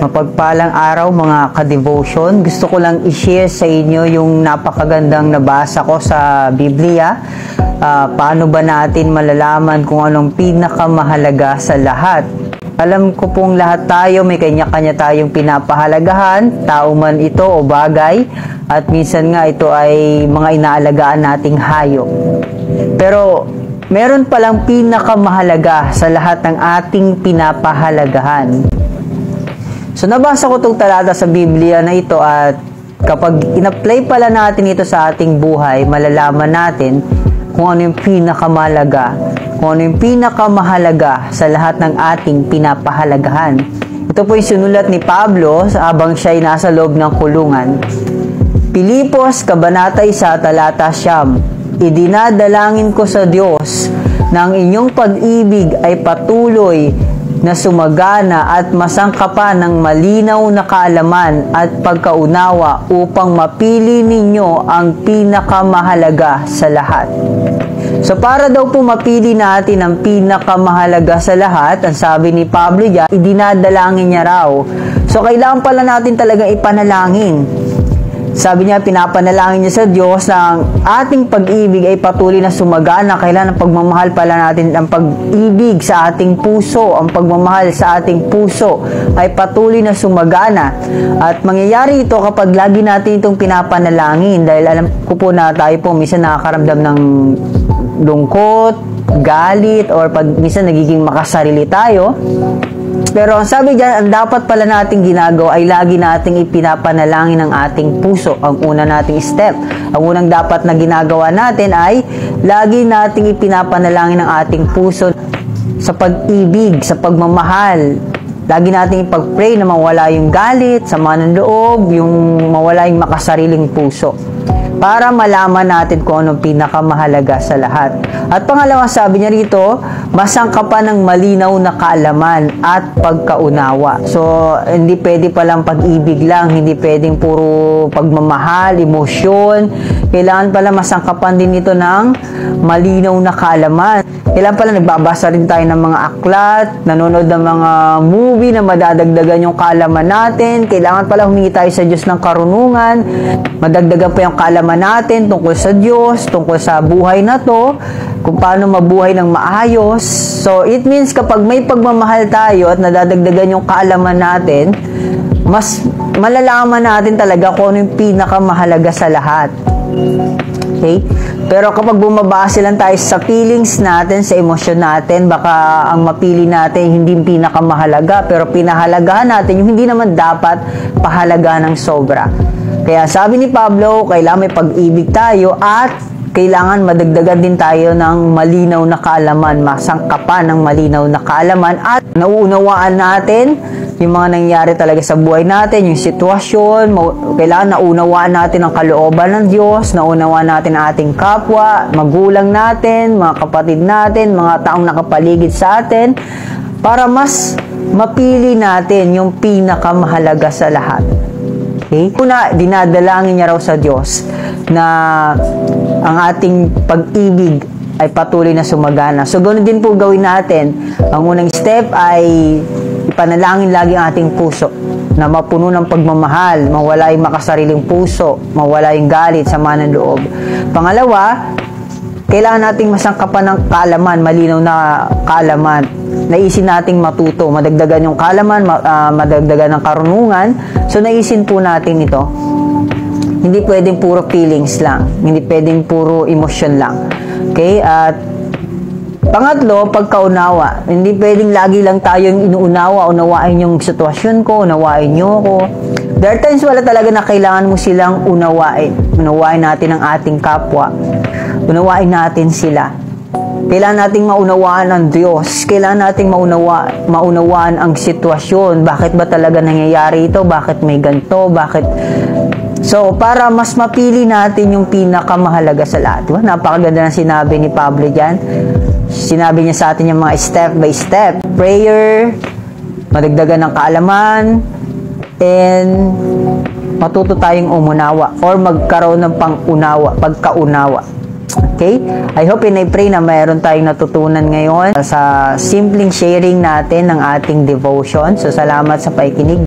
Mapagpalang araw mga ka-devotion. Gusto ko lang i-share sa inyo yung napakagandang nabasa ko sa Biblia. Paano ba natin malalaman kung anong pinakamahalaga sa lahat? Alam ko pong lahat tayo may kanya-kanya tayong pinapahalagahan, tao man ito o bagay, at minsan nga ito ay mga inaalagaan nating hayop. Pero meron palang pinakamahalaga sa lahat ng ating pinapahalagahan. So nabasa ko itong talata sa Biblia na ito at kapag in-apply pala natin ito sa ating buhay, malalaman natin kung ano yung pinakamahalaga, kung ano yung pinakamahalaga sa lahat ng ating pinapahalagahan. Ito po yung sinulat ni Pablo habang siya ay nasa loob ng kulungan. Pilipos, Kabanata 1, Talata 9. Idinadalangin ko sa Diyos na ang inyong pag-ibig ay patuloy na sumagana at masangkapan ng malinaw na kaalaman at pagkaunawa upang mapili ninyo ang pinakamahalaga sa lahat. So para daw po mapili natin ang pinakamahalaga sa lahat, ang sabi ni Pablo diyan, idinadalangin niya raw. So kailangan pala natin talaga ipanalangin. Sabi niya, pinapanalangin niya sa Diyos na ang ating pag-ibig ay patuloy na sumagana. Kailan ang pagmamahal pala natin, ang pag-ibig sa ating puso, ang pagmamahal sa ating puso ay patuloy na sumagana. At mangyayari ito kapag lagi natin itong pinapanalangin. Dahil alam ko po na tayo po minsan nakakaramdam ng lungkot, galit, or pag minsan nagiging makasarili tayo. Pero ang sabi dyan, ang dapat pala nating ginagawa ay lagi nating ipinapanalangin ang ating puso. Ang una nating step, ang unang dapat na ginagawa natin ay lagi nating ipinapanalangin ang ating puso sa pag-ibig, sa pagmamahal. Lagi nating ipag-pray na mawala yung galit, sama ng loob, yung mawala yung makasariling puso. Para malaman natin kung anong pinakamahalaga sa lahat. At pangalawa, sabi niya rito, masangkapan ng malinaw na kaalaman at pagkaunawa. So, hindi pwede palang pag-ibig lang, hindi pwedeng puro pagmamahal, emosyon. Kailangan pala masangkapan din ito ng malinaw na kaalaman. Kailangan pala nagbabasa rin tayo ng mga aklat, nanonood ng mga movie na madadagdagan yung kaalaman natin. Kailangan pala humingi tayo sa Diyos ng karunungan, madagdagan pa yung kaalaman natin tungkol sa Diyos, tungkol sa buhay na to, kung paano mabuhay ng maayos. So, it means kapag may pagmamahal tayo at nadadagdagan yung kaalaman natin, mas malalaman natin talaga kung ano yung pinakamahalaga sa lahat. Okay? Pero kapag bumabase lang tayo sa feelings natin, sa emosyon natin, baka ang mapili natin hindi pinakamahalaga, pero pinahalagahan natin yung hindi naman dapat pahalagahan ng sobra. Kaya sabi ni Pablo, kailangan may pag-ibig tayo at kailangan madagdagan din tayo ng malinaw na kaalaman, masangkapan ng malinaw na kaalaman at nauunawaan natin yung mga nangyayari talaga sa buhay natin, yung sitwasyon. Kailangan naunawaan natin ang kalooban ng Diyos, naunawaan natin ang ating kapwa, magulang natin, mga kapatid natin, mga taong nakapaligid sa atin, para mas mapili natin yung pinakamahalaga sa lahat. Okay? Una, dinadalangin niya raw sa Diyos na ang ating pag-ibig ay patuloy na sumagana. So, ganoon din po gawin natin. Ang unang step ay ipanalangin lagi ang ating puso na mapuno ng pagmamahal, mawala yung makasariling puso, mawala yung galit, sama ng loob. Pangalawa, kailangan nating masangkapan ng kaalaman, malinaw na kaalaman. Naisin nating matuto, madagdagan yung kaalaman, madagdagan ng karunungan. So, naisin po natin ito. Hindi pwedeng puro feelings lang. Hindi pwedeng puro emosyon lang. Okay? At pangatlo, pagkaunawa. Hindi pwedeng lagi lang tayong inuunawa, unawain yung sitwasyon ko, unawain nyo ko. There are times wala talaga na kailangan mo silang unawain. Unawain natin ang ating kapwa. Unawain natin sila. Kailangan nating maunawaan ang Diyos. Kailangan nating maunawaan ang sitwasyon. Bakit ba talaga nangyayari ito? Bakit may ganito? Bakit? So, para mas mapili natin yung pinakamahalaga sa lahat. Diba? Napakaganda ng sinabi ni Pablo dyan. Sinabi niya sa atin yung mga step by step. Prayer, madagdagan ng kaalaman, and matuto tayong umunawa or magkaroon ng pangunawa, pagkaunawa. Okay? I hope and I pray na mayroon tayong natutunan ngayon sa simpleng sharing natin ng ating devotion. So, salamat sa pakikinig.